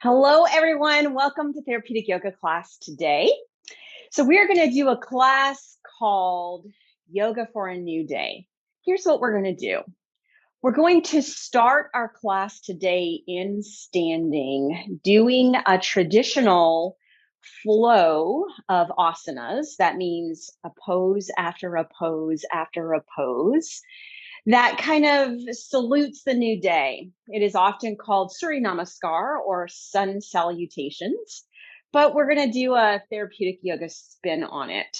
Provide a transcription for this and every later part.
Hello, everyone. Welcome to Therapeutic Yoga class today. So we're going to do a class called Yoga for a New Day. Here's what we're going to do. We're going to start our class today in standing, doing a traditional flow of asanas. That means a pose after a pose after a pose. That kind of salutes the new day. It is often called Surya Namaskar or sun salutations, but we're going to do a therapeutic yoga spin on it.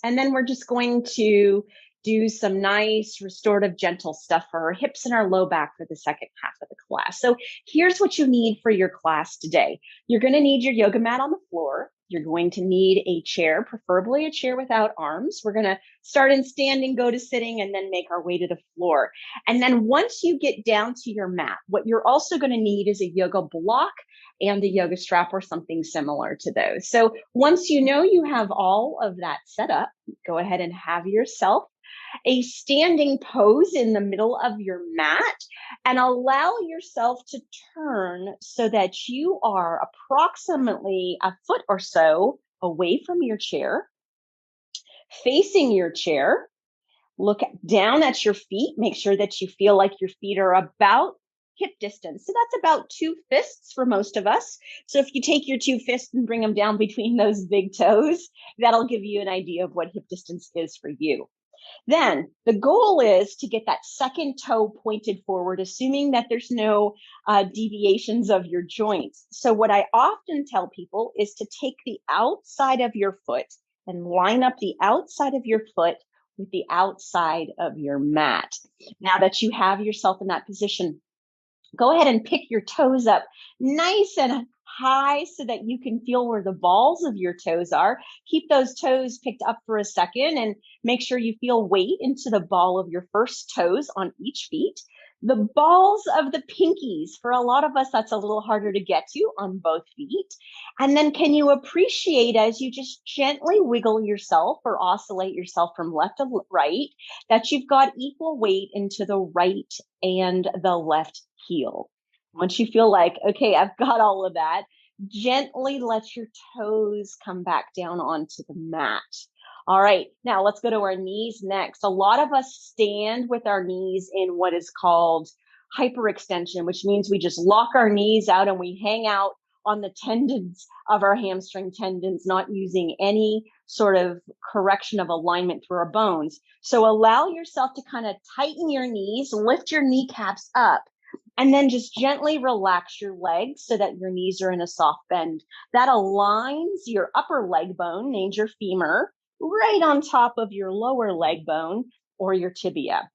And then we're just going to do some nice restorative gentle stuff for our hips and our low back for the second half of the class. So here's what you need for your class today. You're going to need your yoga mat on the floor. You're going to need a chair, preferably a chair without arms. We're going to start in standing, go to sitting, and then make our way to the floor. And then once you get down to your mat, what you're also going to need is a yoga block and a yoga strap or something similar to those. So once you know you have all of that set up, go ahead and have yourself a standing pose in the middle of your mat and allow yourself to turn so that you are approximately a foot or so away from your chair, facing your chair. Look down at your feet. Make sure that you feel like your feet are about hip distance. So that's about 2 fists for most of us. So if you take your 2 fists and bring them down between those big toes, that'll give you an idea of what hip distance is for you. Then the goal is to get that second toe pointed forward, assuming that there's no deviations of your joints. So what I often tell people is to take the outside of your foot and line up the outside of your foot with the outside of your mat. Now that you have yourself in that position, go ahead and pick your toes up nice and high so that you can feel where the balls of your toes are. Keep those toes picked up for a second and make sure you feel weight into the ball of your first toes on each feet. The balls of the pinkies, for a lot of us, that's a little harder to get to on both feet. And then can you appreciate as you just gently wiggle yourself or oscillate yourself from left to right, that you've got equal weight into the right and the left heel. Once you feel like, okay, I've got all of that, gently let your toes come back down onto the mat. All right, now let's go to our knees next. A lot of us stand with our knees in what is called hyperextension, which means we just lock our knees out and we hang out on the tendons of our hamstring tendons, not using any sort of correction of alignment through our bones. So allow yourself to kind of tighten your knees, lift your kneecaps up, and then just gently relax your legs so that your knees are in a soft bend. That aligns your upper leg bone, named your femur, right on top of your lower leg bone or your tibia.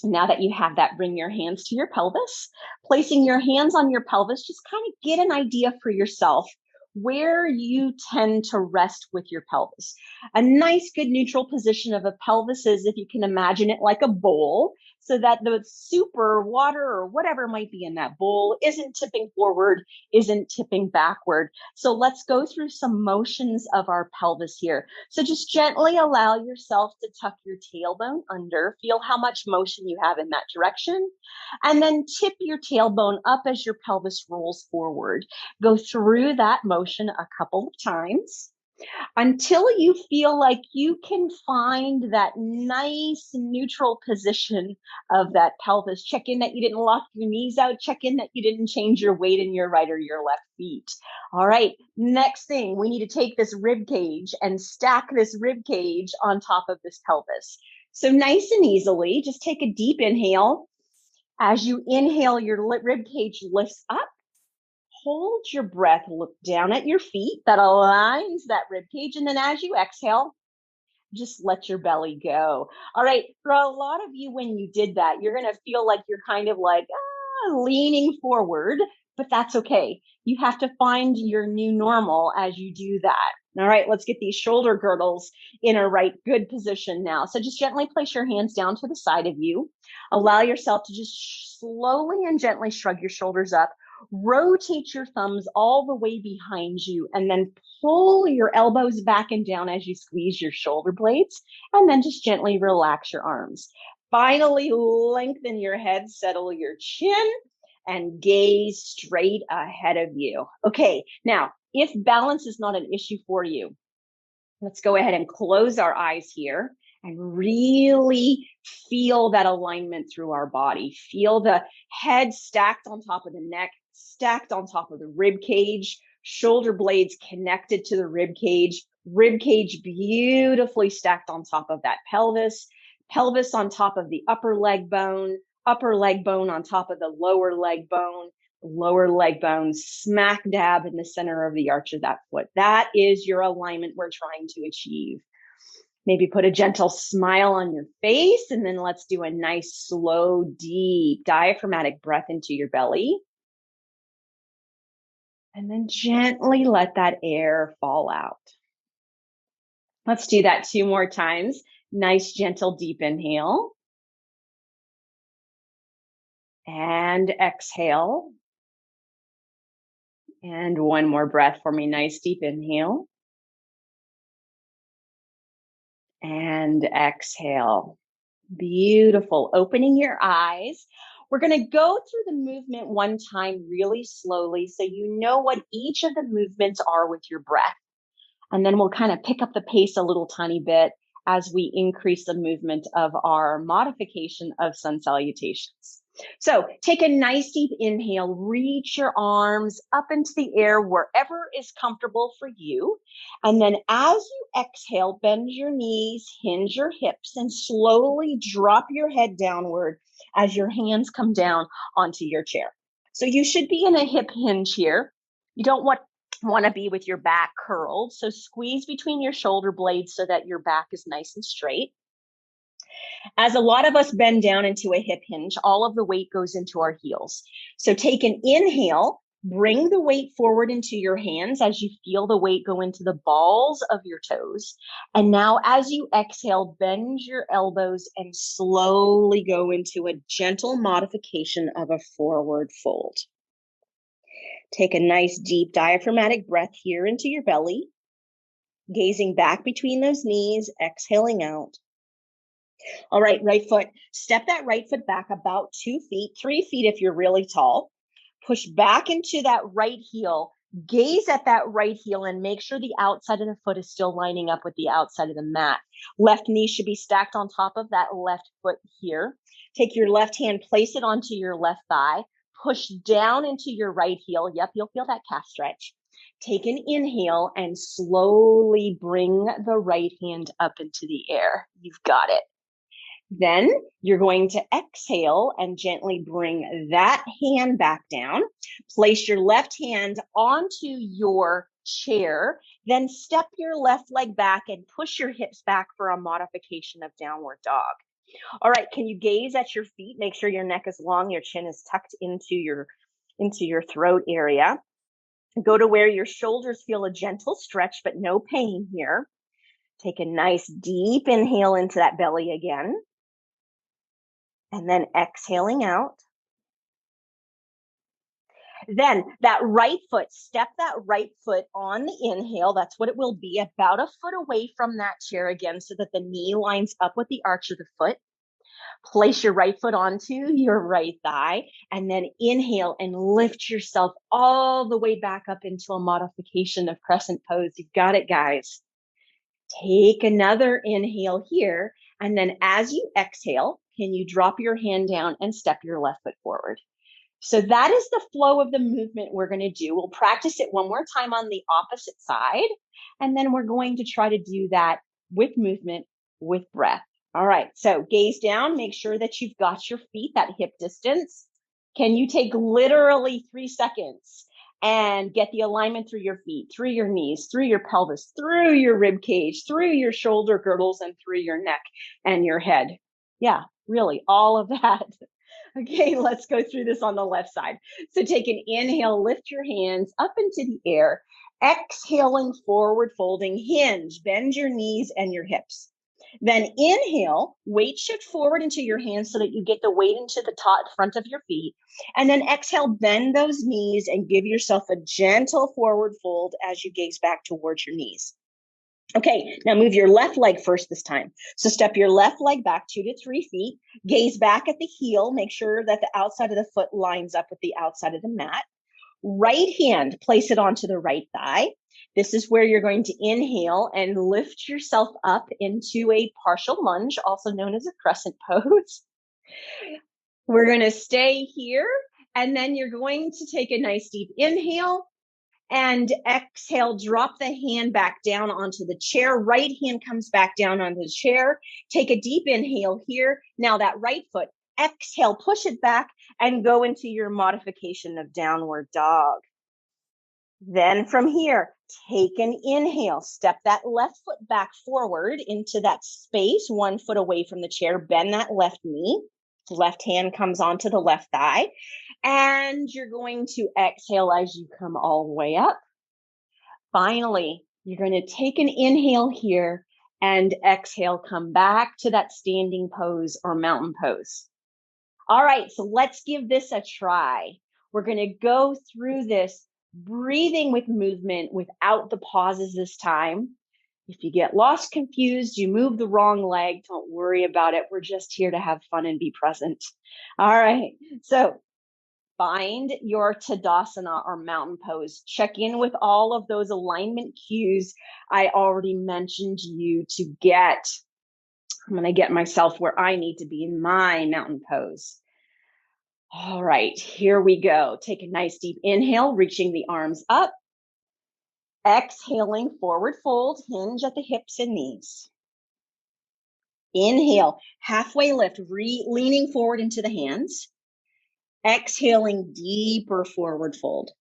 Now that you have that, bring your hands to your pelvis. Placing your hands on your pelvis, just kind of get an idea for yourself where you tend to rest with your pelvis. A nice, good neutral position of a pelvis is, if you can imagine it, like a bowl, so that the soup or water or whatever might be in that bowl isn't tipping forward, isn't tipping backward. So let's go through some motions of our pelvis here. So just gently allow yourself to tuck your tailbone under. Feel how much motion you have in that direction. And then tip your tailbone up as your pelvis rolls forward. Go through that motion a couple of times until you feel like you can find that nice neutral position of that pelvis. Check in that you didn't lock your knees out. Check in that you didn't change your weight in your right or your left feet. All right, next thing, we need to take this rib cage and stack this rib cage on top of this pelvis. So nice and easily, just take a deep inhale. As you inhale, your rib cage lifts up. Hold your breath, look down at your feet. That aligns that rib cage. And then as you exhale, just let your belly go. All right, for a lot of you, when you did that, you're going to feel like you're kind of like leaning forward, but that's okay. You have to find your new normal as you do that. All right, let's get these shoulder girdles in a right good position now. So just gently place your hands down to the side of you. Allow yourself to just slowly and gently shrug your shoulders up. Rotate your thumbs all the way behind you and then pull your elbows back and down as you squeeze your shoulder blades, and then just gently relax your arms. Finally, lengthen your head, settle your chin, and gaze straight ahead of you. Okay, now, if balance is not an issue for you, let's go ahead and close our eyes here and really feel that alignment through our body. Feel the head stacked on top of the neck, stacked on top of the rib cage, shoulder blades connected to the rib cage beautifully stacked on top of that pelvis, pelvis on top of the upper leg bone on top of the lower leg bone smack dab in the center of the arch of that foot. That is your alignment we're trying to achieve. Maybe put a gentle smile on your face, and then let's do a nice, slow, deep diaphragmatic breath into your belly. And then gently let that air fall out. Let's do that 2 more times. Nice, gentle, deep inhale. And exhale. And 1 more breath for me. Nice, deep inhale. And exhale. Beautiful. Opening your eyes. We're going to go through the movement one time really slowly so you know what each of the movements are with your breath. And then we'll kind of pick up the pace a little tiny bit as we increase the movement of our modification of sun salutations. So take a nice deep inhale, reach your arms up into the air wherever is comfortable for you. And then as you exhale, bend your knees, hinge your hips, and slowly drop your head downward as your hands come down onto your chair. So you should be in a hip hinge here. You don't want to be with your back curled. So squeeze between your shoulder blades so that your back is nice and straight. As a lot of us bend down into a hip hinge, all of the weight goes into our heels. So take an inhale, bring the weight forward into your hands as you feel the weight go into the balls of your toes. And now as you exhale, bend your elbows and slowly go into a gentle modification of a forward fold. Take a nice deep diaphragmatic breath here into your belly, gazing back between those knees, exhaling out. All right, right foot. Step that right foot back about 2 feet, 3 feet if you're really tall. Push back into that right heel. Gaze at that right heel and make sure the outside of the foot is still lining up with the outside of the mat. Left knee should be stacked on top of that left foot here. Take your left hand, place it onto your left thigh. Push down into your right heel. Yep, you'll feel that calf stretch. Take an inhale and slowly bring the right hand up into the air. You've got it. Then you're going to exhale and gently bring that hand back down. Place your left hand onto your chair. Then step your left leg back and push your hips back for a modification of downward dog. All right, can you gaze at your feet? Make sure your neck is long, your chin is tucked into your throat area. Go to where your shoulders feel a gentle stretch, but no pain here. Take a nice deep inhale into that belly again. And then exhaling out. Then that right foot, step that right foot on the inhale. That's what it will be, about a foot away from that chair again so that the knee lines up with the arch of the foot. Place your right foot onto your right thigh and then inhale and lift yourself all the way back up into a modification of crescent pose. You've got it, guys. Take another inhale here. And then as you exhale, can you drop your hand down and step your left foot forward? So that is the flow of the movement we're going to do. We'll practice it one more time on the opposite side. And then we're going to try to do that with movement, with breath. All right, so gaze down, make sure that you've got your feet that hip distance. Can you take literally 3 seconds and get the alignment through your feet, through your knees, through your pelvis, through your rib cage, through your shoulder girdles, and through your neck and your head? Yeah, really, all of that. Okay, let's go through this on the left side. So take an inhale, lift your hands up into the air, exhaling, forward folding, hinge, bend your knees and your hips. Then inhale, weight shift forward into your hands so that you get the weight into the top front of your feet. And then exhale, bend those knees and give yourself a gentle forward fold as you gaze back towards your knees. Okay, now move your left leg first this time. So step your left leg back 2 to 3 feet, gaze back at the heel, make sure that the outside of the foot lines up with the outside of the mat. Right hand, place it onto the right thigh. This is where you're going to inhale and lift yourself up into a partial lunge, also known as a crescent pose. We're going to stay here, and then you're going to take a nice deep inhale and exhale, drop the hand back down onto the chair. Right hand comes back down onto the chair. Take a deep inhale here. Now that right foot, exhale, push it back and go into your modification of downward dog. Then from here, take an inhale, step that left foot back forward into that space, 1 foot away from the chair, bend that left knee. Left hand comes onto the left thigh. And you're going to exhale as you come all the way up. Finally, you're going to take an inhale here and exhale, come back to that standing pose or mountain pose. All right, so let's give this a try. We're going to go through this breathing with movement without the pauses this time. If you get lost, confused, you move the wrong leg, don't worry about it. We're just here to have fun and be present. All right, so find your Tadasana or mountain pose. Check in with all of those alignment cues I already mentioned you to get. I'm going to get myself where I need to be in my mountain pose. All right, here we go. Take a nice deep inhale, reaching the arms up. Exhaling, forward fold, hinge at the hips and knees. Inhale, halfway lift, leaning forward into the hands. Exhaling, deeper forward fold.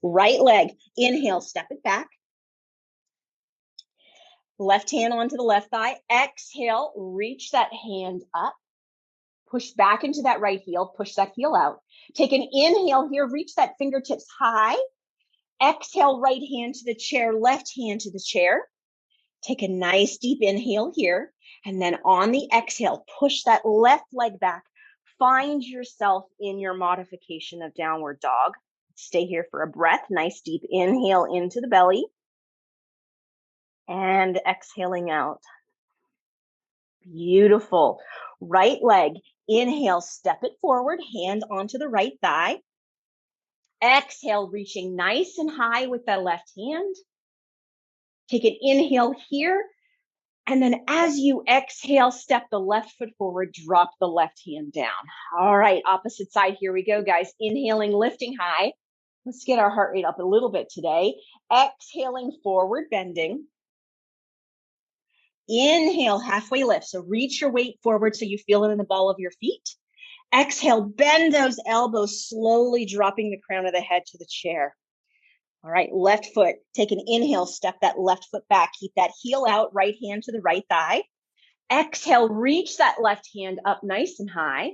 Right leg, inhale, step it back. Left hand onto the left thigh. Exhale, reach that hand up. Push back into that right heel. Push that heel out. Take an inhale here. Reach that fingertips high. Exhale, right hand to the chair, left hand to the chair. Take a nice deep inhale here. And then on the exhale, push that left leg back. Find yourself in your modification of downward dog. Stay here for a breath. Nice deep inhale into the belly. And exhaling out. Beautiful. Right leg, inhale, step it forward, hand onto the right thigh. Exhale, reaching nice and high with that left hand. Take an inhale here. And then as you exhale, step the left foot forward, drop the left hand down. All right, opposite side, here we go, guys. Inhaling, lifting high. Let's get our heart rate up a little bit today. Exhaling, forward bending. Inhale, halfway lift. So reach your weight forward so you feel it in the ball of your feet. Exhale, bend those elbows, slowly dropping the crown of the head to the chair. All right, left foot, take an inhale, step that left foot back. Keep that heel out, right hand to the right thigh. Exhale, reach that left hand up nice and high.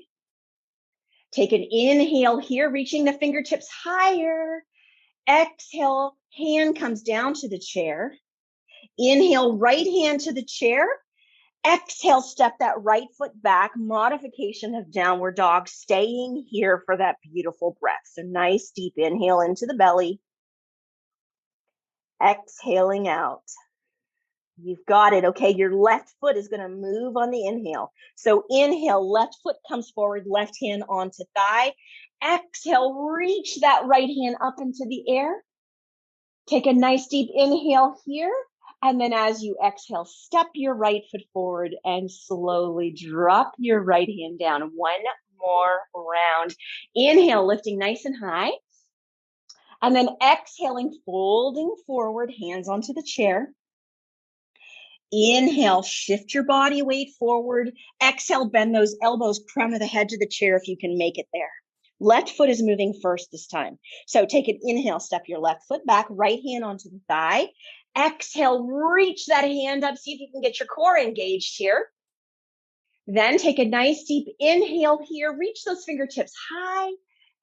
Take an inhale here, reaching the fingertips higher. Exhale, hand comes down to the chair. Inhale, right hand to the chair. Exhale, step that right foot back, modification of downward dog, staying here for that beautiful breath. So nice deep inhale into the belly. Exhaling out. You've got it. Okay, your left foot is going to move on the inhale. So inhale, left foot comes forward, left hand onto thigh. Exhale, reach that right hand up into the air. Take a nice deep inhale here. And then as you exhale, step your right foot forward and slowly drop your right hand down. One more round. Inhale, lifting nice and high. And then exhaling, folding forward, hands onto the chair. Inhale, shift your body weight forward. Exhale, bend those elbows, crown of the head to the chair if you can make it there. Left foot is moving first this time. So take an inhale, step your left foot back, right hand onto the thigh. Exhale, reach that hand up. See if you can get your core engaged here. Then take a nice deep inhale here. Reach those fingertips high.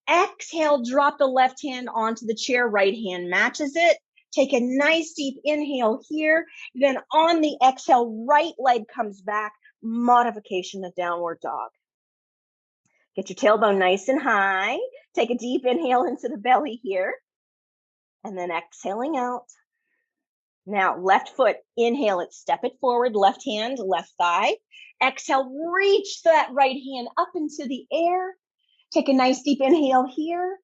Exhale, drop the left hand onto the chair. Right hand matches it. Take a nice deep inhale here. Then on the exhale, right leg comes back. Modification of downward dog. Get your tailbone nice and high. Take a deep inhale into the belly here. And then exhaling out. Now, left foot, inhale it, step it forward, left hand, left thigh. Exhale, reach that right hand up into the air. Take a nice deep inhale here.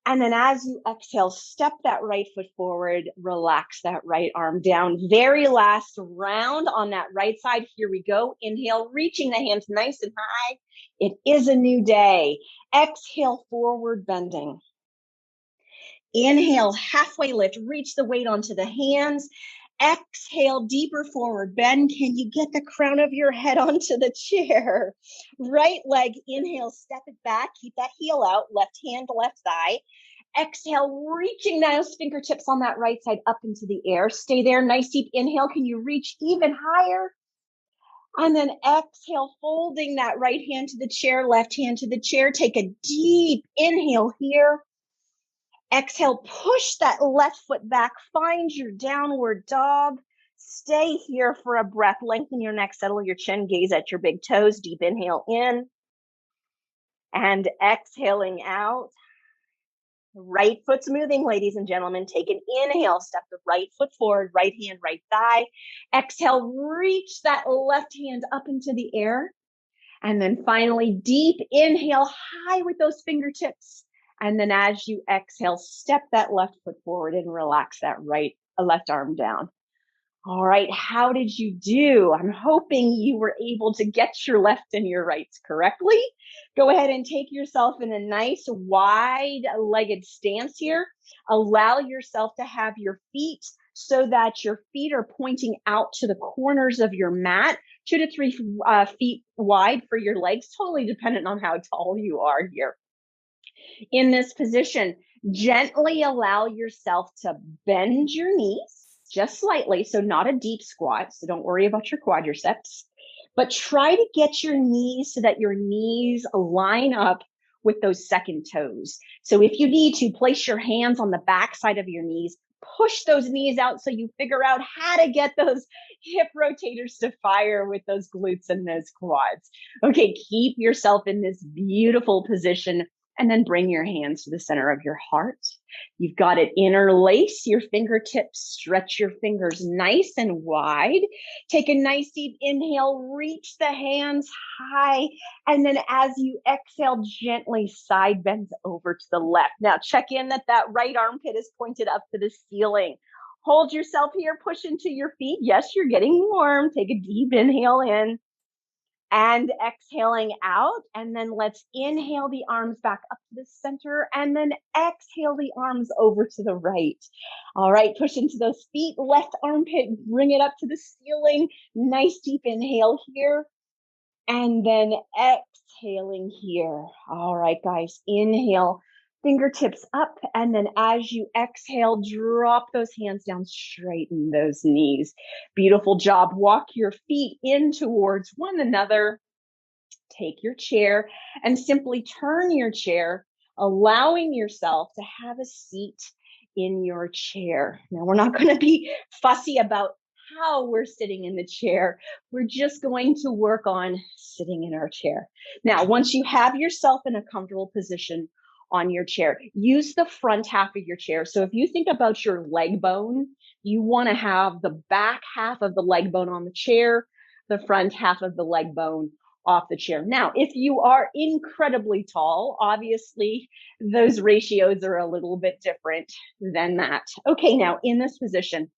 And then as you exhale, step that right foot forward, relax that right arm down. Very last round on that right side. Here we go. Inhale, reaching the hands nice and high. It is a new day. Exhale, forward bending. Inhale, halfway lift, reach the weight onto the hands. Exhale, deeper forward bend. Can you get the crown of your head onto the chair? Right leg, inhale, step it back. Keep that heel out. Left hand, left thigh. Exhale, reaching those fingertips on that right side up into the air. Stay there. Nice deep inhale. Can you reach even higher? And then exhale, folding that right hand to the chair, left hand to the chair. Take a deep inhale here. Exhale, push that left foot back. Find your downward dog. Stay here for a breath. Lengthen your neck, settle your chin, gaze at your big toes. Deep inhale in and exhaling out. Right foot's moving, ladies and gentlemen. Take an inhale, step the right foot forward, right hand, right thigh. Exhale, reach that left hand up into the air. And then finally, deep inhale, high with those fingertips. And then as you exhale, step that left foot forward and relax that left arm down. All right, how did you do? I'm hoping you were able to get your left and your rights correctly. Go ahead and take yourself in a nice wide-legged stance here. Allow yourself to have your feet so that your feet are pointing out to the corners of your mat, 2 to 3 feet wide for your legs, totally dependent on how tall you are here. In this position, gently allow yourself to bend your knees just slightly, so not a deep squat, so don't worry about your quadriceps, but try to get your knees so that your knees line up with those second toes. So if you need to, place your hands on the back side of your knees, push those knees out so you figure out how to get those hip rotators to fire with those glutes and those quads. Okay, keep yourself in this beautiful position and then bring your hands to the center of your heart. You've got it. Interlace your fingertips, stretch your fingers nice and wide. Take a nice deep inhale, reach the hands high. And then as you exhale, gently side bends over to the left. Now check in that right armpit is pointed up to the ceiling. Hold yourself here, push into your feet. Yes, you're getting warm. Take a deep inhale in. And exhaling out, and then let's inhale the arms back up to the center, and then exhale the arms over to the right. All right, push into those feet, left armpit, bring it up to the ceiling. Nice deep inhale here, and then exhaling here. All right, guys, inhale, fingertips up, and then as you exhale, drop those hands down, straighten those knees. Beautiful job. Walk your feet in towards one another. Take your chair and simply turn your chair, allowing yourself to have a seat in your chair. Now, we're not going to be fussy about how we're sitting in the chair. We're just going to work on sitting in our chair. Now, once you have yourself in a comfortable position on your chair, use the front half of your chair. So if you think about your leg bone, you want to have the back half of the leg bone on the chair, the front half of the leg bone off the chair. Now, if you are incredibly tall, obviously those ratios are a little bit different than that. Okay, now in this position,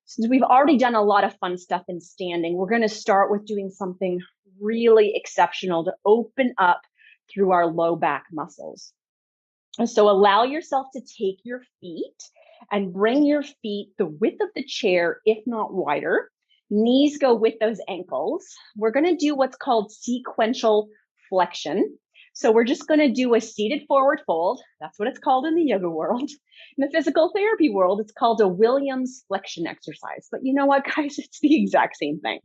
since we've already done a lot of fun stuff in standing, we're going to start with doing something really exceptional to open up through our low back muscles. So allow yourself to take your feet and bring your feet the width of the chair, if not wider. Knees go with those ankles. We're going to do what's called sequential flexion. So we're just going to do a seated forward fold. That's what it's called in the yoga world. In the physical therapy world, it's called a Williams flexion exercise. But you know what, guys? It's the exact same thing.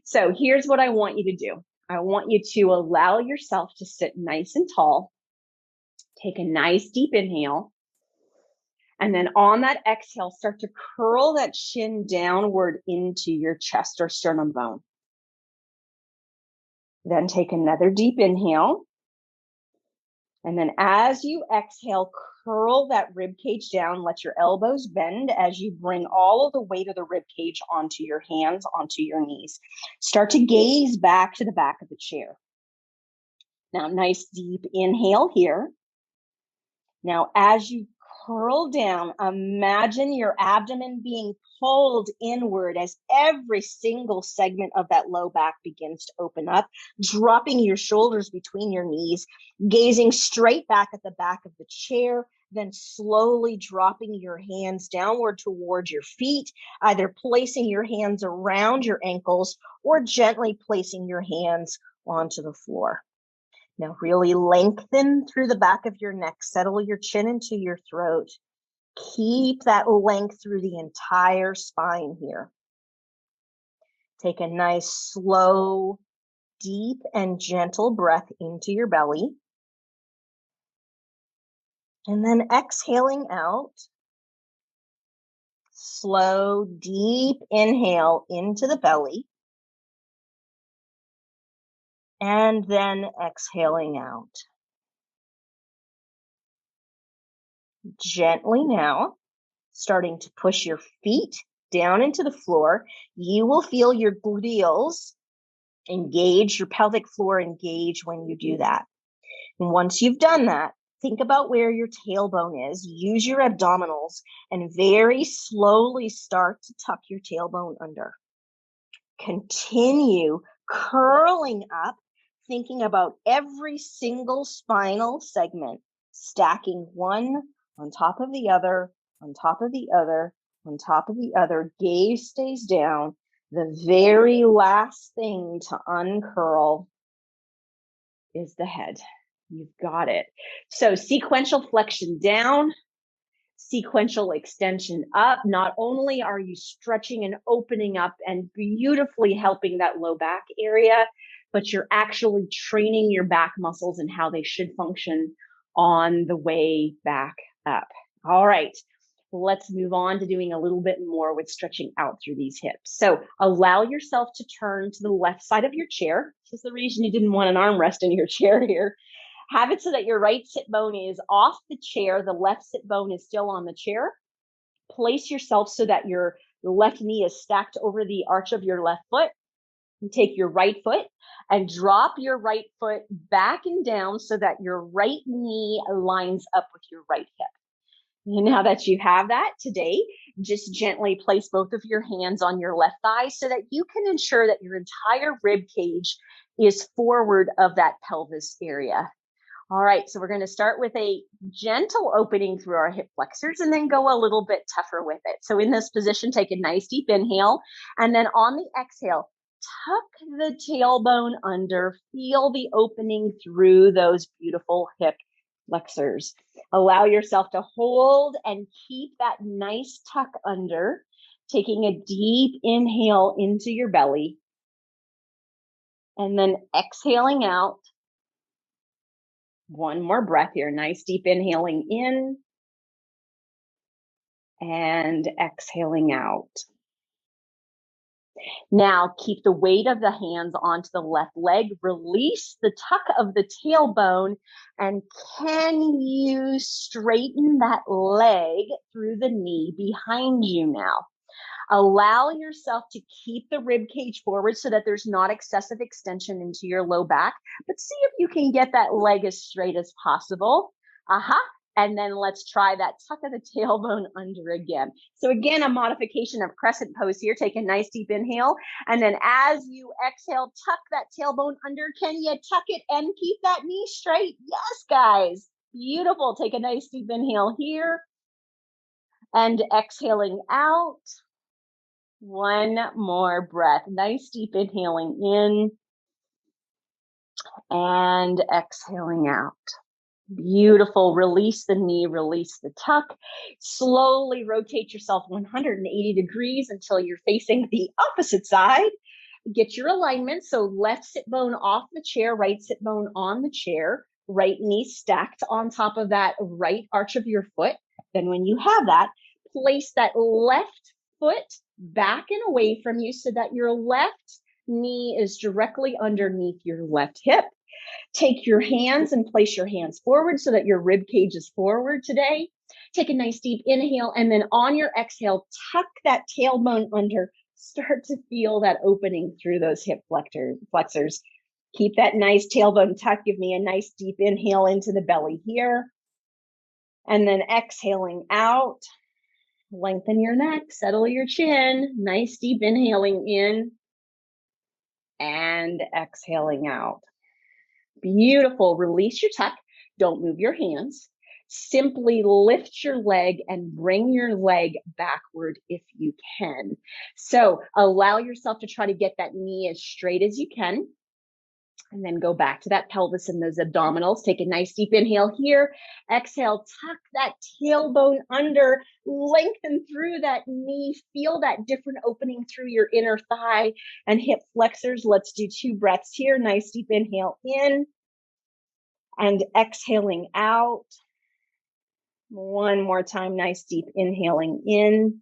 So here's what I want you to do. I want you to allow yourself to sit nice and tall. Take a nice deep inhale. And then on that exhale, start to curl that chin downward into your chest or sternum bone. Then take another deep inhale. And then as you exhale, curl that rib cage down. Let your elbows bend as you bring all of the weight of the rib cage onto your hands, onto your knees. Start to gaze back to the back of the chair. Now, nice deep inhale here. Now, as you curl down, imagine your abdomen being pulled inward as every single segment of that low back begins to open up, dropping your shoulders between your knees, gazing straight back at the back of the chair, then slowly dropping your hands downward towards your feet, either placing your hands around your ankles or gently placing your hands onto the floor. Now really lengthen through the back of your neck, settle your chin into your throat. Keep that length through the entire spine here. Take a nice, slow, deep, and gentle breath into your belly. And then exhaling out. Slow, deep inhale into the belly. And then exhaling out. Gently now, starting to push your feet down into the floor. You will feel your gluteals engage, your pelvic floor engage when you do that. And once you've done that, think about where your tailbone is. Use your abdominals and very slowly start to tuck your tailbone under. Continue curling up, thinking about every single spinal segment, stacking one on top of the other, on top of the other, on top of the other. Gaze stays down. The very last thing to uncurl is the head. You've got it. So sequential flexion down, sequential extension up. Not only are you stretching and opening up and beautifully helping that low back area, but you're actually training your back muscles and how they should function on the way back up. All right, let's move on to doing a little bit more with stretching out through these hips. So allow yourself to turn to the left side of your chair. This is the reason you didn't want an armrest in your chair here. Have it so that your right sit bone is off the chair. The left sit bone is still on the chair. Place yourself so that your left knee is stacked over the arch of your left foot. You take your right foot and drop your right foot back and down so that your right knee lines up with your right hip. Now that you have that today, just gently place both of your hands on your left thigh so that you can ensure that your entire rib cage is forward of that pelvis area. All right, so we're going to start with a gentle opening through our hip flexors and then go a little bit tougher with it. So in this position, take a nice deep inhale, and then on the exhale, tuck the tailbone under, feel the opening through those beautiful hip flexors. Allow yourself to hold and keep that nice tuck under, taking a deep inhale into your belly, and then exhaling out. One more breath here. Nice deep inhaling in and exhaling out. Now keep the weight of the hands onto the left leg. Release the tuck of the tailbone. And can you straighten that leg through the knee behind you now? Allow yourself to keep the rib cage forward so that there's not excessive extension into your low back, but see if you can get that leg as straight as possible. And then let's try that tuck of the tailbone under again. So again, a modification of crescent pose here. Take a nice deep inhale. And then as you exhale, tuck that tailbone under. Can you tuck it and keep that knee straight? Yes, guys. Beautiful. Take a nice deep inhale here. And exhaling out. One more breath. Nice deep inhaling in and exhaling out. Beautiful. Release the knee, release the tuck. Slowly rotate yourself 180 degrees until you're facing the opposite side. Get your alignment. So left sit bone off the chair, right sit bone on the chair, right knee stacked on top of that right arch of your foot. Then when you have that, place that left foot back and away from you so that your left knee is directly underneath your left hip. Take your hands and place your hands forward so that your rib cage is forward today. Take a nice deep inhale, and then on your exhale, tuck that tailbone under. Start to feel that opening through those hip flexors. Keep that nice tailbone tuck. Give me a nice deep inhale into the belly here. And then exhaling out. Lengthen your neck, settle your chin. Nice deep inhaling in and exhaling out. Beautiful. Release your tuck. Don't move your hands. Simply lift your leg and bring your leg backward if you can. So allow yourself to try to get that knee as straight as you can. And then go back to that pelvis and those abdominals. Take a nice deep inhale here. Exhale, tuck that tailbone under, lengthen through that knee. Feel that different opening through your inner thigh and hip flexors. Let's do 2 breaths here. Nice deep inhale in and exhaling out. One more time, nice deep inhaling in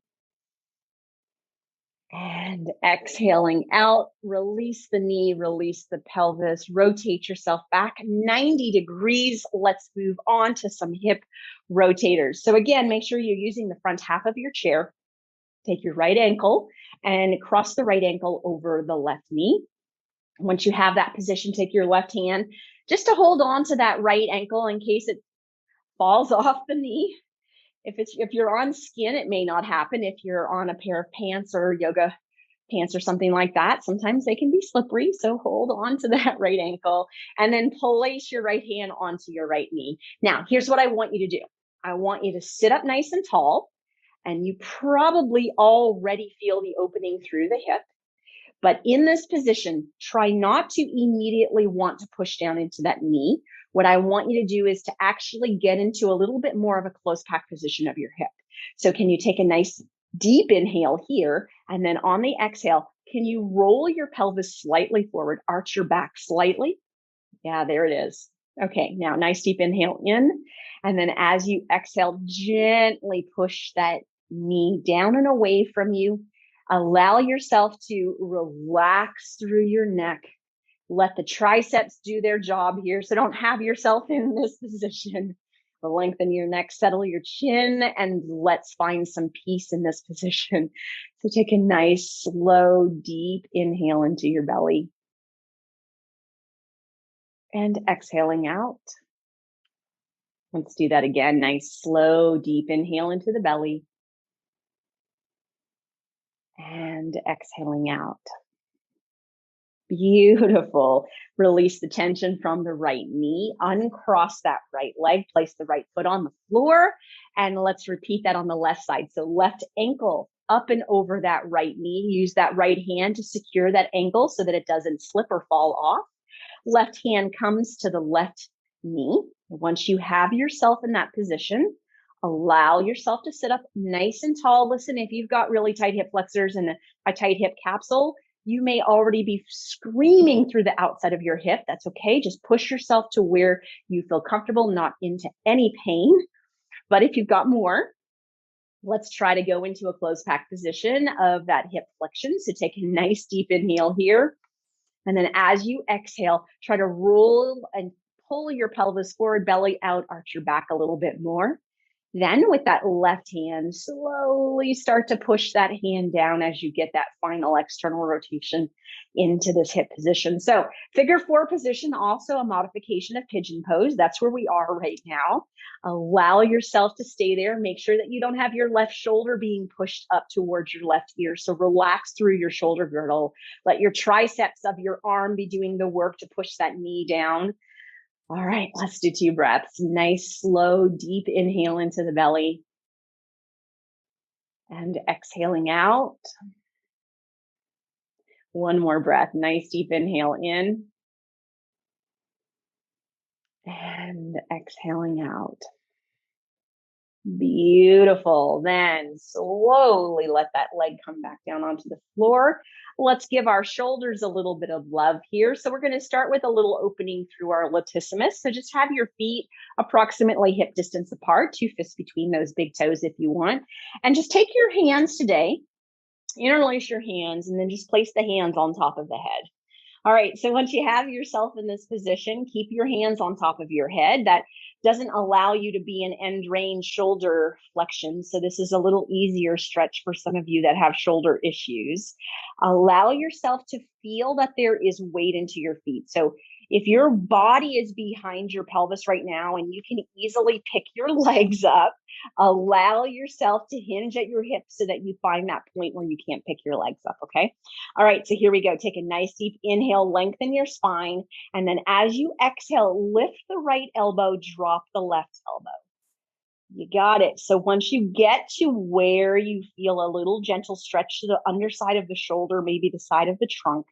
and exhaling out. Release the knee, release the pelvis, rotate yourself back 90 degrees. Let's move on to some hip rotators. So again, make sure you're using the front half of your chair. Take your right ankle and cross the right ankle over the left knee. Once you have that position, take your left hand just to hold on to that right ankle in case it falls off the knee. If you're on skin, it may not happen. If you're on a pair of pants or yoga pants or something like that, sometimes they can be slippery. So hold on to that right ankle and then place your right hand onto your right knee. Now, here's what I want you to do. I want you to sit up nice and tall, and you probably already feel the opening through the hip. But in this position, try not to immediately want to push down into that knee. What I want you to do is to actually get into a little bit more of a close pack position of your hip. So can you take a nice deep inhale here? And then on the exhale, can you roll your pelvis slightly forward, arch your back slightly? Yeah, there it is. Okay, now nice deep inhale in. And then as you exhale, gently push that knee down and away from you. Allow yourself to relax through your neck. Let the triceps do their job here. So don't have yourself in this position. Lengthen your neck, settle your chin, and let's find some peace in this position. So take a nice, slow, deep inhale into your belly. And exhaling out. Let's do that again. Nice, slow, deep inhale into the belly. And exhaling out. Beautiful. Release the tension from the right knee. Uncross that right leg. Place the right foot on the floor. And let's repeat that on the left side. So left ankle up and over that right knee. Use that right hand to secure that ankle so that it doesn't slip or fall off. Left hand comes to the left knee. Once you have yourself in that position, allow yourself to sit up nice and tall. Listen, if you've got really tight hip flexors and a tight hip capsule, you may already be screaming through the outside of your hip. That's okay. Just push yourself to where you feel comfortable, not into any pain. But if you've got more, let's try to go into a closed pack position of that hip flexion. So take a nice deep inhale here. And then as you exhale, try to roll and pull your pelvis forward, belly out, arch your back a little bit more. Then with that left hand, slowly start to push that hand down as you get that final external rotation into this hip position. So figure 4 position, also a modification of pigeon pose. That's where we are right now. Allow yourself to stay there. Make sure that you don't have your left shoulder being pushed up towards your left ear. So relax through your shoulder girdle. Let your triceps of your arm be doing the work to push that knee down. All right, let's do 2 breaths. Nice, slow, deep inhale into the belly. And exhaling out. One more breath. Nice, deep inhale in. And exhaling out. Beautiful. Then slowly let that leg come back down onto the floor. Let's give our shoulders a little bit of love here. So we're going to start with a little opening through our latissimus. So just have your feet approximately hip distance apart, 2 fists between those big toes if you want. And just take your hands today, interlace your hands, and then just place the hands on top of the head. All right, so once you have yourself in this position, keep your hands on top of your head. That doesn't allow you to be in end range shoulder flexion. So this is a little easier stretch for some of you that have shoulder issues. Allow yourself to feel that there is weight into your feet. So if your body is behind your pelvis right now and you can easily pick your legs up, allow yourself to hinge at your hips so that you find that point where you can't pick your legs up, okay? All right, so here we go. Take a nice deep inhale, lengthen your spine, and then as you exhale, lift the right elbow, drop the left elbow. You got it. So once you get to where you feel a little gentle stretch to the underside of the shoulder, maybe the side of the trunk,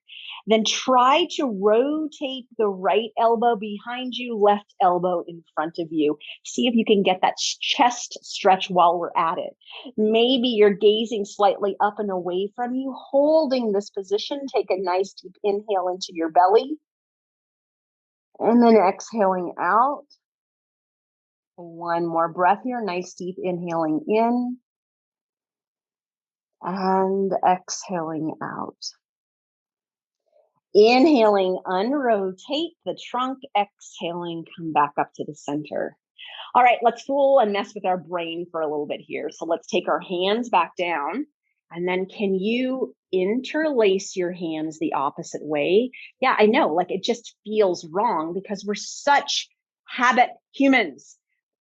then try to rotate the right elbow behind you, left elbow in front of you. See if you can get that chest stretch while we're at it. Maybe you're gazing slightly up and away from you, holding this position. Take a nice deep inhale into your belly, and then exhaling out. One more breath here. Nice deep inhaling in and exhaling out. Inhaling, unrotate the trunk. Exhaling, come back up to the center. All right, let's fool and mess with our brain for a little bit here. So let's take our hands back down. And then can you interlace your hands the opposite way? Yeah, I know, like it just feels wrong because we're such habit humans.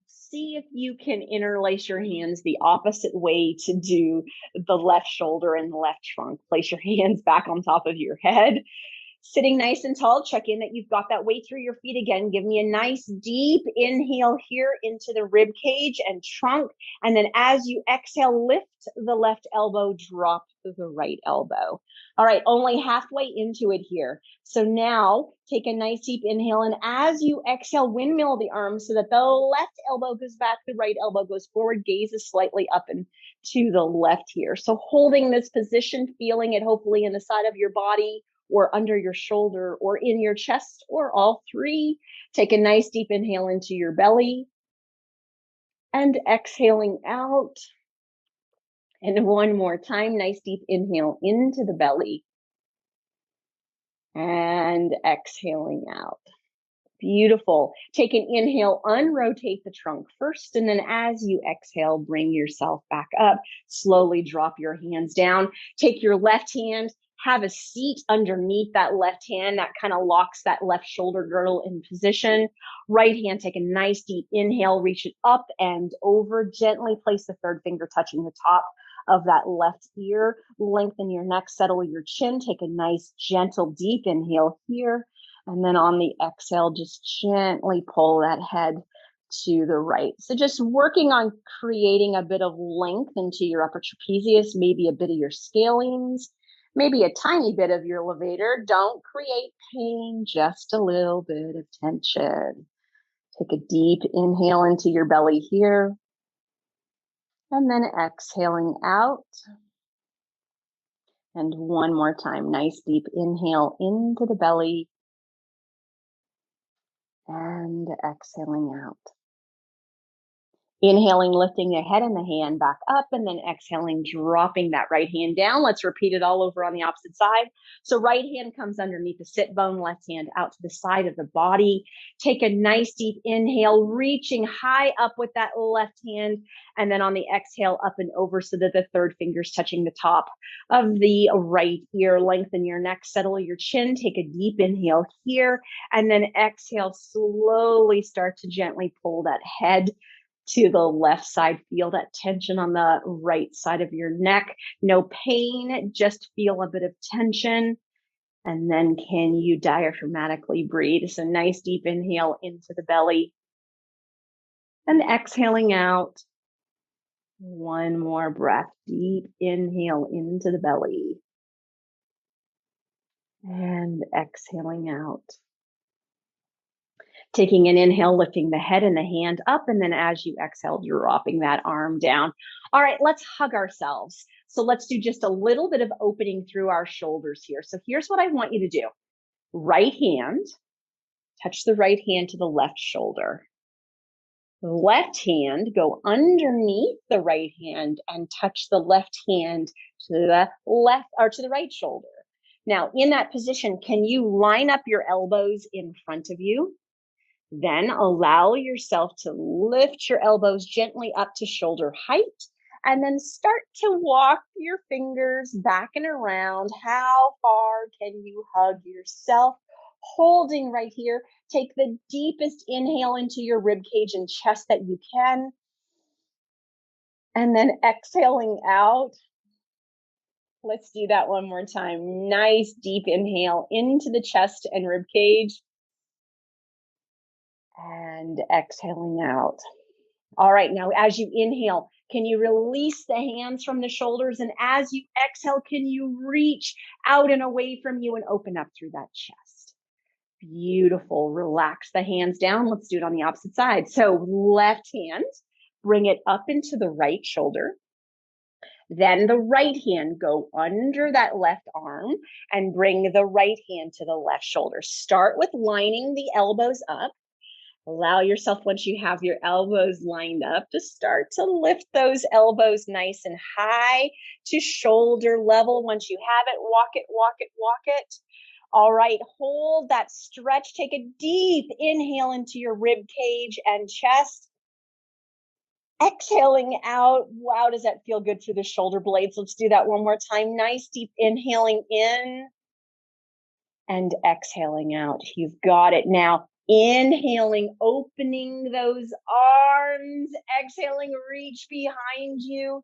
See if you can interlace your hands the opposite way to do the left shoulder and the left trunk. Place your hands back on top of your head. Sitting nice and tall, check in that you've got that weight through your feet again. Give me a nice deep inhale here into the rib cage and trunk. And then as you exhale, lift the left elbow, drop the right elbow. All right, only halfway into it here. So now take a nice deep inhale. And as you exhale, windmill the arms so that the left elbow goes back, the right elbow goes forward, gazes slightly up and to the left here. So holding this position, feeling it hopefully in the side of your body, or under your shoulder, or in your chest, or all three. Take a nice deep inhale into your belly and exhaling out. And one more time, nice deep inhale into the belly and exhaling out. Beautiful. Take an inhale, unrotate the trunk first, and then as you exhale, bring yourself back up. Slowly drop your hands down. Take your left hand, have a seat underneath that left hand that kind of locks that left shoulder girdle in position. Right hand, take a nice deep inhale, reach it up and over. Gently place the third finger touching the top of that left ear. Lengthen your neck, settle your chin. Take a nice, gentle, deep inhale here. And then on the exhale, just gently pull that head to the right. So just working on creating a bit of length into your upper trapezius, maybe a bit of your scalenes, maybe a tiny bit of your levator. Don't create pain, just a little bit of tension. Take a deep inhale into your belly here. And then exhaling out. And one more time, nice deep inhale into the belly. And exhaling out. Inhaling, lifting the head and the hand back up, and then exhaling, dropping that right hand down. Let's repeat it all over on the opposite side. So right hand comes underneath the sit bone, left hand out to the side of the body. Take a nice deep inhale, reaching high up with that left hand, and then on the exhale, up and over so that the third finger's touching the top of the right ear. Lengthen your neck, settle your chin. Take a deep inhale here, and then exhale, slowly start to gently pull that head to the left side. Feel that tension on the right side of your neck. No pain, just feel a bit of tension. And then can you diaphragmatically breathe? So nice deep inhale into the belly and exhaling out. One more breath. Deep inhale into the belly and exhaling out. Taking an inhale, lifting the head and the hand up, and then as you exhale, dropping that arm down. All right, let's hug ourselves. So let's do just a little bit of opening through our shoulders here. So here's what I want you to do. Right hand, touch the right hand to the left shoulder. Left hand, go underneath the right hand and touch the left hand to the left or to the right shoulder. Now, in that position, can you line up your elbows in front of you? Then allow yourself to lift your elbows gently up to shoulder height, and then start to walk your fingers back and around. How far can you hug yourself? Holding right here. Take the deepest inhale into your rib cage and chest that you can. And then exhaling out. Let's do that one more time. Nice deep inhale into the chest and rib cage. And exhaling out. All right, now as you inhale, can you release the hands from the shoulders? And as you exhale, can you reach out and away from you and open up through that chest? Beautiful. Relax the hands down. Let's do it on the opposite side. So left hand, bring it up into the right shoulder. Then the right hand, go under that left arm and bring the right hand to the left shoulder. Start with lining the elbows up. Allow yourself, once you have your elbows lined up, to start to lift those elbows nice and high to shoulder level. Once you have it, walk it, walk it, walk it. All right, hold that stretch. Take a deep inhale into your rib cage and chest. Exhaling out. Wow, does that feel good through the shoulder blades? Let's do that one more time. Nice deep inhaling in and exhaling out. You've got it. Now, inhaling, opening those arms. Exhaling, reach behind you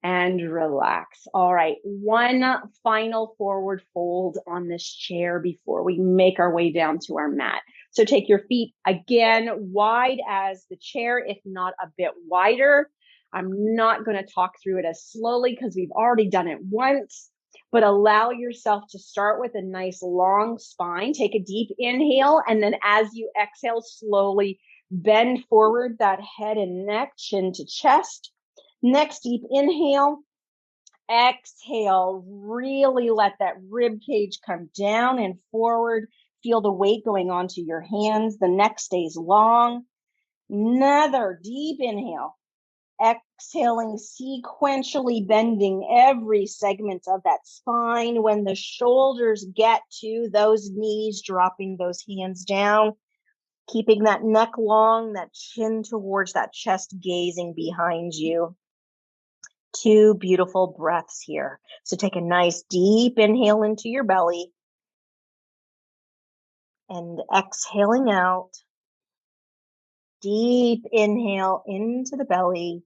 and relax. All right, one final forward fold on this chair before we make our way down to our mat. So take your feet again wide as the chair, if not a bit wider. I'm not going to talk through it as slowly because we've already done it once, but allow yourself to start with a nice long spine. Take a deep inhale, and then as you exhale, slowly bend forward that head and neck, chin to chest. Next deep inhale, exhale, really let that rib cage come down and forward. Feel the weight going onto your hands. The neck stays long. Another deep inhale, exhaling, sequentially bending every segment of that spine. When the shoulders get to those knees, dropping those hands down, keeping that neck long, that chin towards that chest, gazing behind you. 2 beautiful breaths here. So take a nice deep inhale into your belly and exhaling out. Deep inhale into the belly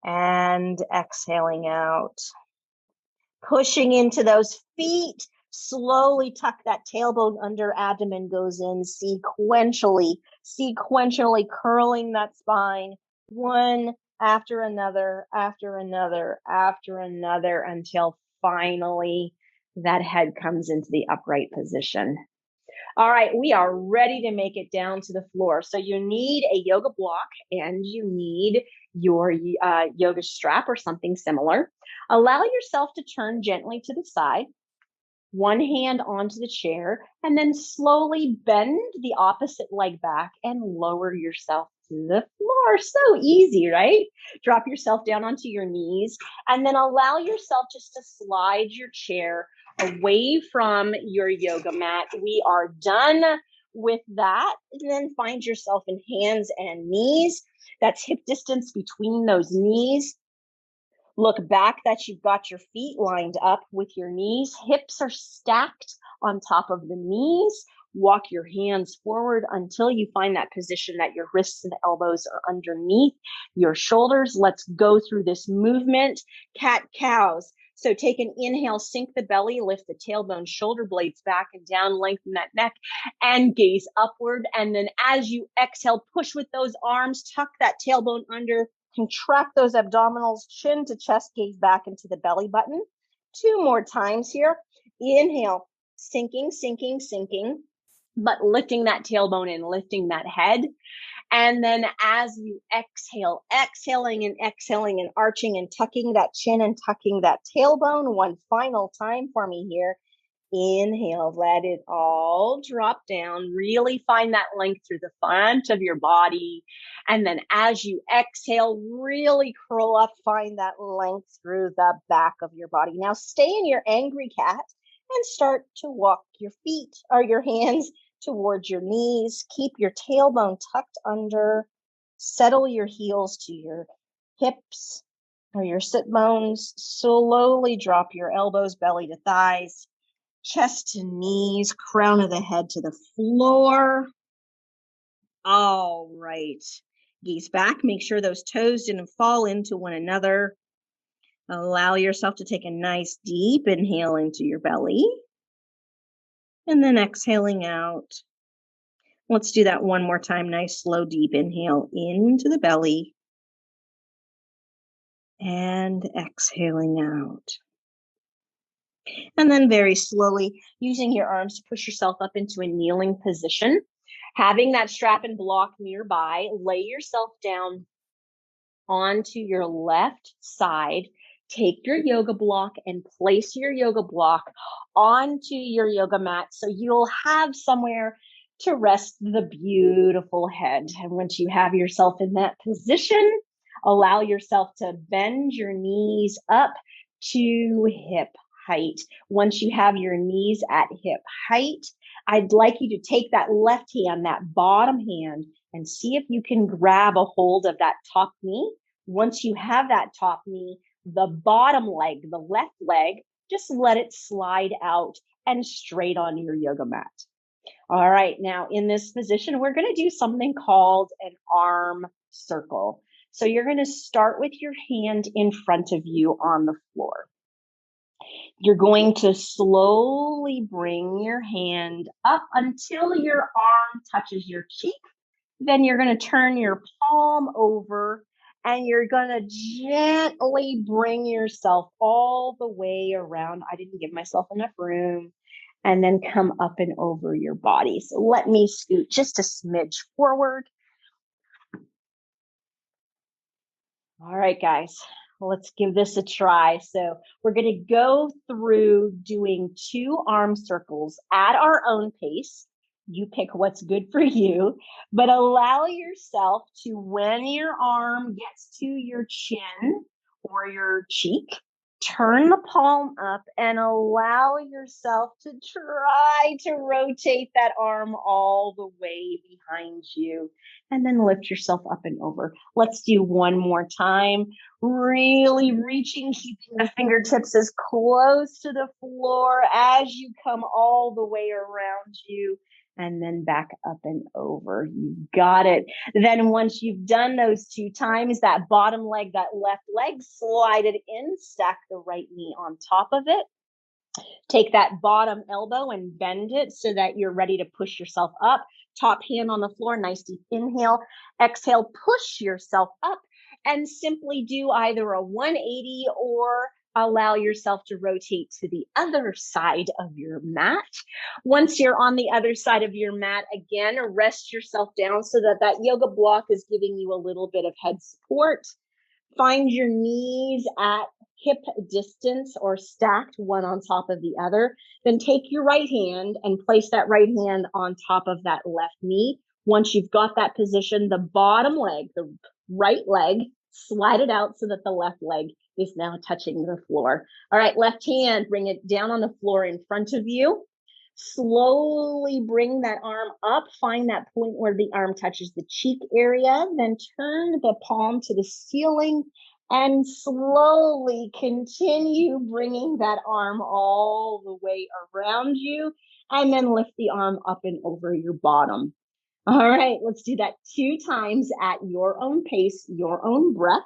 and exhaling out. Pushing into those feet. Slowly tuck that tailbone under, abdomen goes in sequentially curling that spine. One after another, after another, after another, until finally that head comes into the upright position. All right, we are ready to make it down to the floor. So you need a yoga block and you need your yoga strap or something similar. Allow yourself to turn gently to the side, one hand onto the chair, and then slowly bend the opposite leg back and lower yourself to the floor. So easy, right? Drop yourself down onto your knees and then allow yourself just to slide your chair away from your yoga mat. We are done with that. And then find yourself in hands and knees. That's hip distance between those knees. Look back that you've got your feet lined up with your knees. Hips are stacked on top of the knees. Walk your hands forward until you find that position that your wrists and elbows are underneath your shoulders. Let's go through this movement. Cat cows. So take an inhale, sink the belly, lift the tailbone, shoulder blades back and down, lengthen that neck and gaze upward. And then as you exhale, push with those arms, tuck that tailbone under, contract those abdominals, chin to chest, gaze back into the belly button. 2 more times here. Inhale, sinking, but lifting that tailbone and lifting that head. And then as you exhale, exhaling and arching and tucking that chin and tucking that tailbone. One final time for me here. Inhale, let it all drop down. Really find that length through the front of your body. And then as you exhale, really curl up, find that length through the back of your body. Now stay in your angry cat and start to walk your feet or your hands towards your knees. Keep your tailbone tucked under. Settle your heels to your hips or your sit bones. Slowly drop your elbows, belly to thighs. Chest to knees, crown of the head to the floor. All right. Gaze back. Make sure those toes didn't fall into one another. Allow yourself to take a nice deep inhale into your belly. And then exhaling out. Let's do that one more time. Nice, slow, deep inhale into the belly. And exhaling out. And then very slowly, using your arms to push yourself up into a kneeling position. Having that strap and block nearby, lay yourself down onto your left side. Take your yoga block and place your yoga block onto your yoga mat so you'll have somewhere to rest the beautiful head. And once you have yourself in that position, allow yourself to bend your knees up to hip height. Once you have your knees at hip height, I'd like you to take that left hand, that bottom hand, and see if you can grab a hold of that top knee. Once you have that top knee, the bottom leg, the left leg, just let it slide out and straight on your yoga mat. All right, now in this position, we're going to do something called an arm circle. So you're going to start with your hand in front of you on the floor. You're going to slowly bring your hand up until your arm touches your cheek. Then you're going to turn your palm over and you're going to gently bring yourself all the way around. I didn't give myself enough room. And then come up and over your body. So let me scoot just a smidge forward. All right, guys, let's give this a try. So we're going to go through doing 2 arm circles at our own pace. You pick what's good for you, but allow yourself to, when your arm gets to your chin or your cheek, turn the palm up and allow yourself to try to rotate that arm all the way behind you. And then lift yourself up and over. Let's do one more time. Really reaching, keeping the fingertips as close to the floor as you come all the way around you. And then back up and over. You got it. Then once you've done those 2 times, that bottom leg, that left leg, slide it in, stack the right knee on top of it. Take that bottom elbow and bend it so that you're ready to push yourself up. Top hand on the floor, nice deep inhale. Exhale, push yourself up and simply do either a 180 or allow yourself to rotate to the other side of your mat. Once you're on the other side of your mat, again, rest yourself down so that that yoga block is giving you a little bit of head support. Find your knees at hip distance or stacked one on top of the other. Then take your right hand and place that right hand on top of that left knee. Once you've got that position, the bottom leg, the right leg, slide it out so that the left leg is now touching the floor. All right, left hand, bring it down on the floor in front of you. Slowly bring that arm up. Find that point where the arm touches the cheek area. Then turn the palm to the ceiling and slowly continue bringing that arm all the way around you. And then lift the arm up and over your bottom. All right, let's do that 2 times at your own pace, your own breath.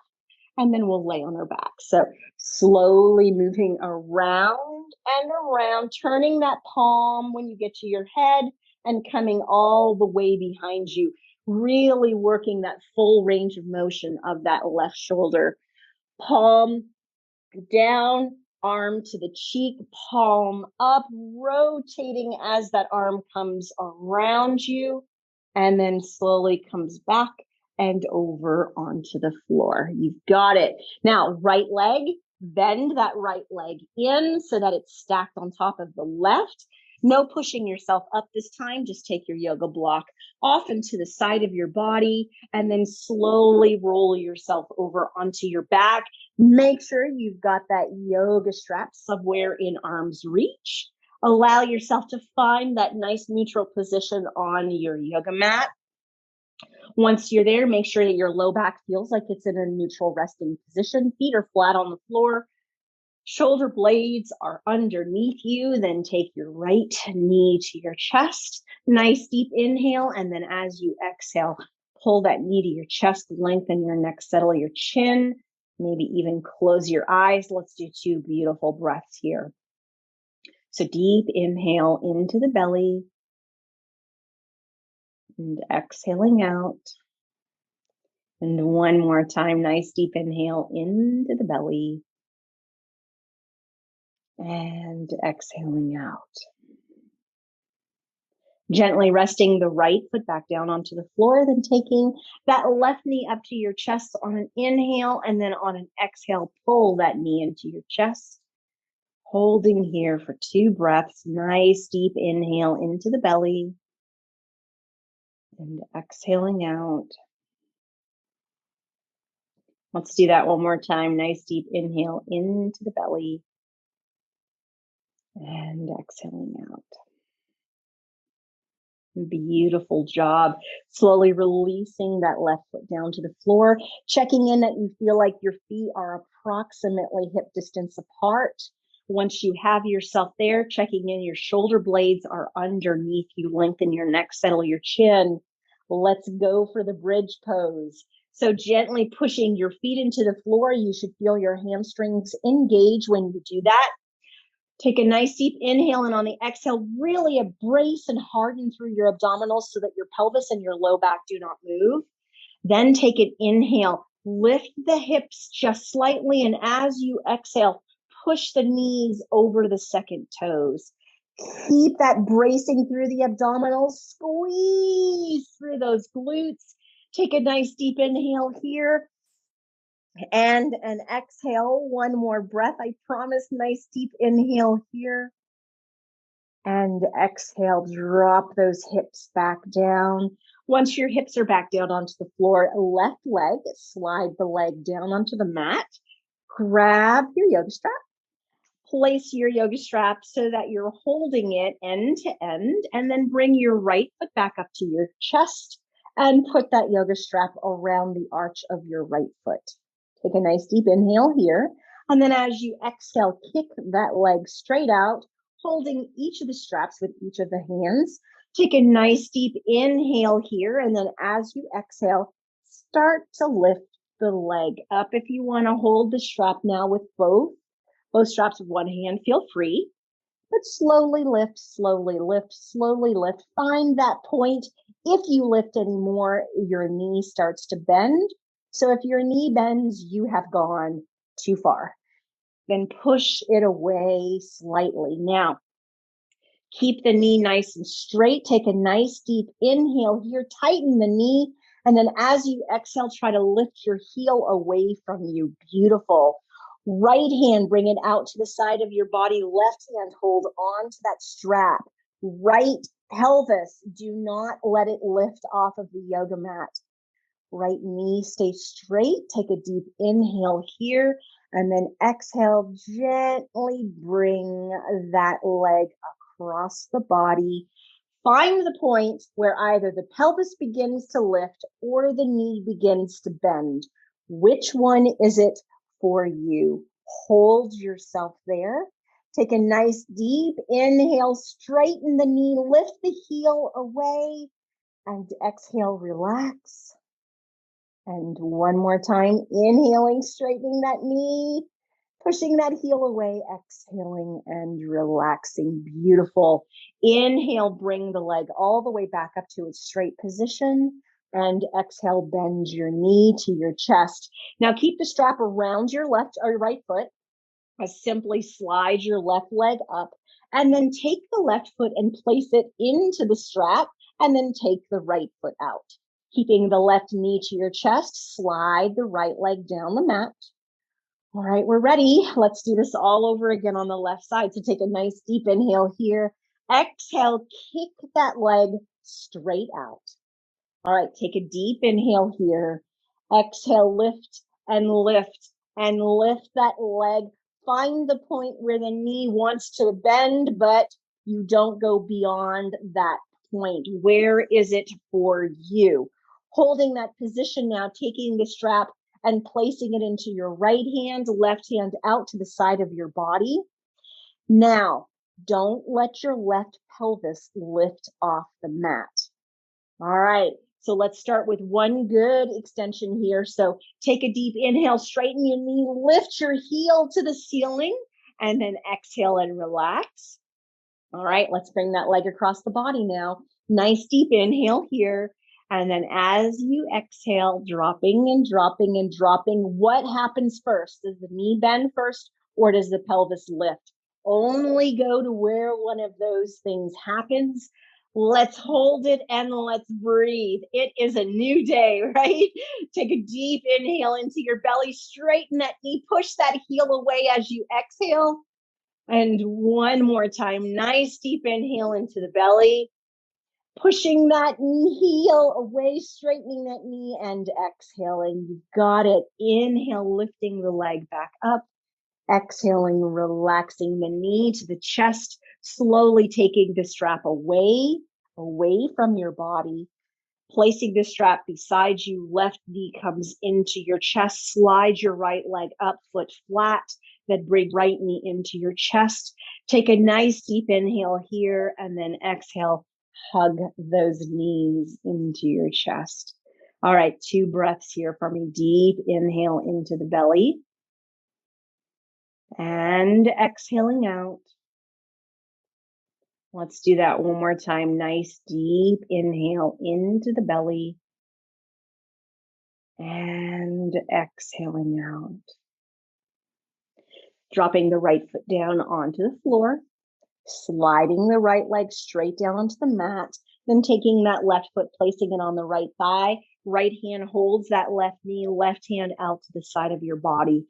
And then we'll lay on our back. So slowly moving around and around, turning that palm when you get to your head and coming all the way behind you, really working that full range of motion of that left shoulder. Palm down, arm to the cheek, palm up, rotating as that arm comes around you and then slowly comes back and over onto the floor. You've got it. Now, right leg, Bend that right leg in so that it's stacked on top of the left. No pushing yourself up this time. Just take your yoga block off into the side of your body and then slowly roll yourself over onto your back. Make sure you've got that yoga strap somewhere in arm's reach. Allow yourself to find that nice neutral position on your yoga mat. Once you're there, make sure that your low back feels like it's in a neutral resting position. Feet are flat on the floor. Shoulder blades are underneath you. Then take your right knee to your chest. Nice deep inhale. And then as you exhale, pull that knee to your chest, lengthen your neck, settle your chin, maybe even close your eyes. Let's do 2 beautiful breaths here. So deep inhale into the belly and exhaling out. And one more time, nice deep inhale into the belly and exhaling out. Gently resting the right foot back down onto the floor, then taking that left knee up to your chest on an inhale, and then on an exhale, pull that knee into your chest. Holding here for 2 breaths, nice deep inhale into the belly and exhaling out. Let's do that one more time. Nice deep inhale into the belly and exhaling out. Beautiful job. Slowly releasing that left foot down to the floor, checking in that you feel like your feet are approximately hip distance apart. Once you have yourself there, checking in your shoulder blades are underneath you. Lengthen your neck, settle your chin. Let's go for the bridge pose. So gently pushing your feet into the floor. You should feel your hamstrings engage when you do that. Take a nice deep inhale, and on the exhale, really embrace and harden through your abdominals so that your pelvis and your low back do not move. Then take an inhale, lift the hips just slightly, and as you exhale, push the knees over the second toes. Keep that bracing through the abdominals, squeeze through those glutes. Take a nice deep inhale here. And an exhale, one more breath. I promise, nice deep inhale here. And exhale, drop those hips back down. Once your hips are back down onto the floor, left leg, slide the leg down onto the mat. Grab your yoga strap. Place your yoga strap so that you're holding it end to end, and then bring your right foot back up to your chest and put that yoga strap around the arch of your right foot. Take a nice deep inhale here. And then as you exhale, kick that leg straight out, holding each of the straps with each of the hands. Take a nice deep inhale here. And then as you exhale, start to lift the leg up. If you want to hold the strap now with both straps with one hand, feel free. But slowly lift, slowly lift, slowly lift. Find that point. If you lift anymore, your knee starts to bend. So if your knee bends, you have gone too far. Then push it away slightly. Now, keep the knee nice and straight. Take a nice deep inhale here. Tighten the knee. And then as you exhale, try to lift your heel away from you. Beautiful. Right hand, bring it out to the side of your body. Left hand, hold on to that strap. Right pelvis, do not let it lift off of the yoga mat. Right knee, stay straight. Take a deep inhale here. And then exhale, gently bring that leg across the body. Find the point where either the pelvis begins to lift or the knee begins to bend. Which one is it for you? Hold yourself there. Take a nice deep inhale, straighten the knee, lift the heel away, and exhale, relax. And one more time, inhaling, straightening that knee, pushing that heel away, exhaling and relaxing. Beautiful. Inhale, bring the leg all the way back up to its straight position. And exhale, bend your knee to your chest. Now keep the strap around your left or your right foot. Simply slide your left leg up and then take the left foot and place it into the strap and then take the right foot out. Keeping the left knee to your chest, slide the right leg down the mat. All right, we're ready. Let's do this all over again on the left side. So take a nice deep inhale here. Exhale, kick that leg straight out. All right, take a deep inhale here. Exhale, lift and lift and lift that leg. Find the point where the knee wants to bend, but you don't go beyond that point. Where is it for you? Holding that position now, taking the strap and placing it into your right hand, left hand out to the side of your body. Now, don't let your left pelvis lift off the mat. All right, so let's start with one good extension here. So take a deep inhale, straighten your knee, lift your heel to the ceiling, and then exhale and relax. All right, let's bring that leg across the body now. Nice deep inhale here. And then as you exhale, dropping and dropping and dropping, what happens first? Does the knee bend first or does the pelvis lift? Only go to where one of those things happens. Let's hold it and let's breathe. It is a new day, right? Take a deep inhale into your belly, straighten that knee, push that heel away as you exhale. And one more time, nice deep inhale into the belly, pushing that heel away, straightening that knee and exhaling. You've got it. Inhale, lifting the leg back up. Exhaling, relaxing the knee to the chest, slowly taking the strap away from your body. Placing the strap beside you, left knee comes into your chest, slide your right leg up, foot flat, then bring right knee into your chest. Take a nice deep inhale here and then exhale, hug those knees into your chest. All right, 2 breaths here for me. Deep inhale into the belly and exhaling out. Let's do that one more time. Nice deep inhale into the belly and exhaling out. Dropping the right foot down onto the floor, sliding the right leg straight down onto the mat, then taking that left foot, placing it on the right thigh. Right hand holds that left knee, left hand out to the side of your body.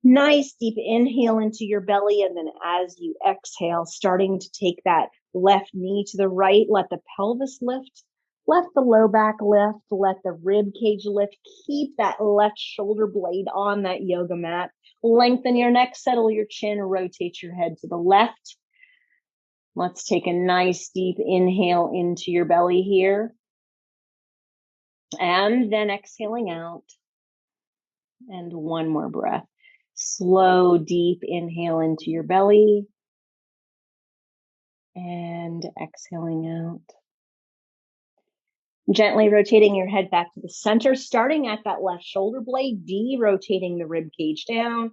Nice deep inhale into your belly, and then as you exhale, starting to take that left knee to the right, let the pelvis lift, let the low back lift, let the rib cage lift. Keep that left shoulder blade on that yoga mat. Lengthen your neck, settle your chin, rotate your head to the left. Let's take a nice deep inhale into your belly here. And then exhaling out. And one more breath. Slow, deep inhale into your belly and exhaling out. Gently rotating your head back to the center, starting at that left shoulder blade, de-rotating the rib cage down,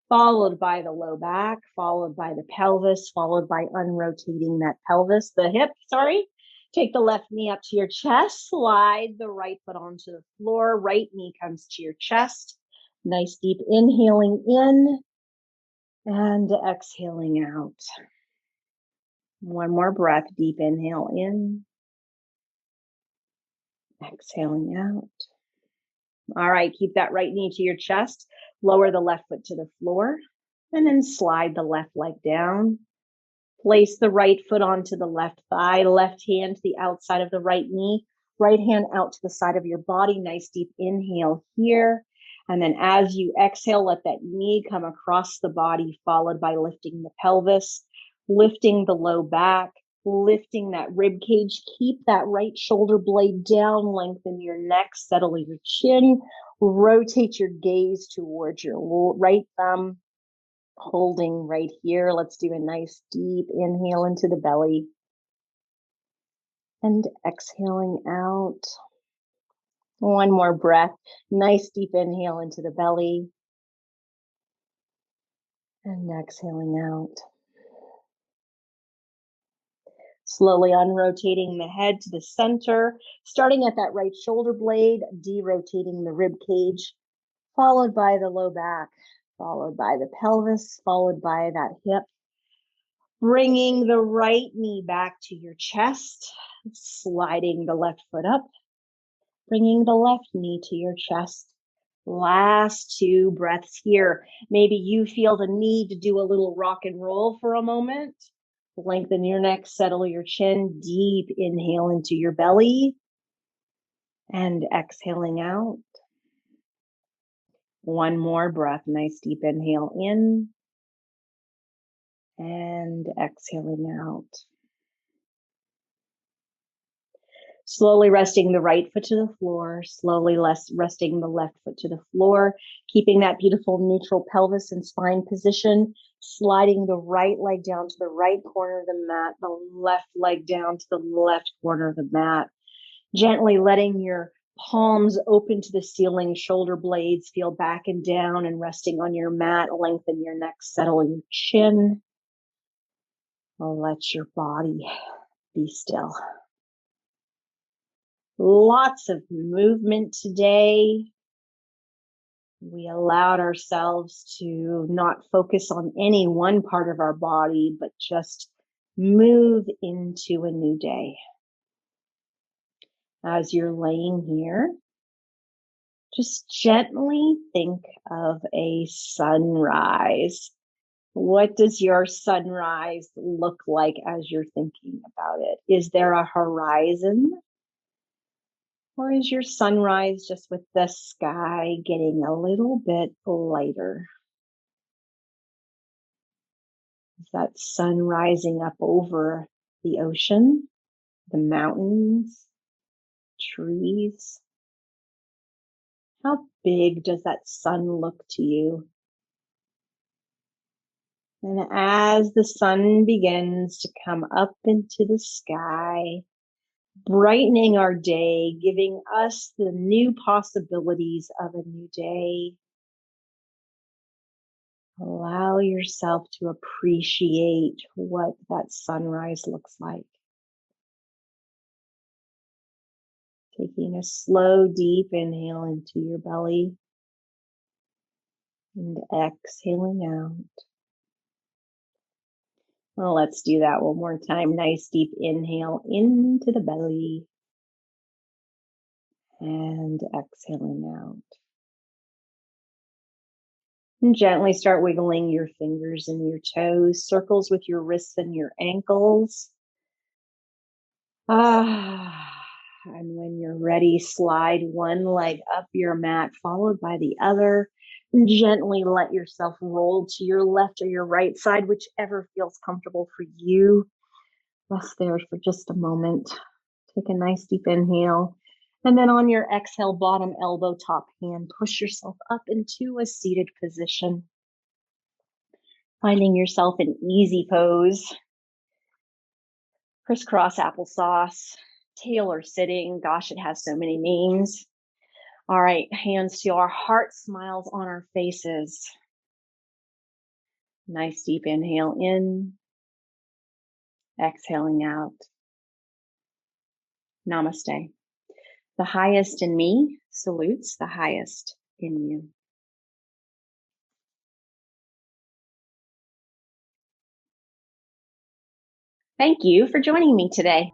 followed by the low back, followed by the pelvis, followed by unrotating that pelvis, the hip, sorry. Take the left knee up to your chest, slide the right foot onto the floor, right knee comes to your chest. Nice deep inhaling in and exhaling out. One more breath, deep inhale in, exhaling out. All right, keep that right knee to your chest, lower the left foot to the floor, and then slide the left leg down. Place the right foot onto the left thigh, left hand to the outside of the right knee, right hand out to the side of your body. Nice deep inhale here. And then as you exhale, let that knee come across the body, followed by lifting the pelvis, lifting the low back, lifting that rib cage. Keep that right shoulder blade down, lengthen your neck, settle your chin, rotate your gaze towards your right thumb, holding right here. Let's do a nice deep inhale into the belly and exhaling out. One more breath. Nice deep inhale into the belly and exhaling out. Slowly unrotating the head to the center, starting at that right shoulder blade, derotating the rib cage, followed by the low back, followed by the pelvis, followed by that hip. Bringing the right knee back to your chest, sliding the left foot up, bringing the left knee to your chest, Last 2 breaths here. Maybe you feel the need to do a little rock and roll for a moment. Lengthen your neck, settle your chin, deep inhale into your belly and exhaling out. One more breath, nice deep inhale in and exhaling out. Slowly resting the right foot to the floor, slowly resting the left foot to the floor, keeping that beautiful neutral pelvis and spine position, sliding the right leg down to the right corner of the mat, the left leg down to the left corner of the mat, gently letting your palms open to the ceiling, shoulder blades feel back and down and resting on your mat, lengthen your neck, settle your chin. Let your body be still. Lots of movement today. We allowed ourselves to not focus on any one part of our body, but just move into a new day. As you're laying here, just gently think of a sunrise. What does your sunrise look like as you're thinking about it? Is there a horizon? Or is your sunrise just with the sky getting a little bit lighter? Is that sun rising up over the ocean, the mountains, trees? How big does that sun look to you? And as the sun begins to come up into the sky, brightening our day, giving us the new possibilities of a new day, allow yourself to appreciate what that sunrise looks like. Taking a slow, deep inhale into your belly and exhaling out. Well, let's do that one more time. Nice, deep inhale into the belly and exhaling out. And gently start wiggling your fingers and your toes, circles with your wrists and your ankles. And when you're ready, slide one leg up your mat, followed by the other. And gently let yourself roll to your left or your right side, whichever feels comfortable for you. Rest there for just a moment. Take a nice deep inhale. And then on your exhale, bottom elbow, top hand, push yourself up into a seated position. Finding yourself in easy pose. Crisscross applesauce, tailor sitting. Gosh, it has so many names. All right, hands to our heart, smiles on our faces. Nice deep inhale in, exhaling out. Namaste. The highest in me salutes the highest in you. Thank you for joining me today.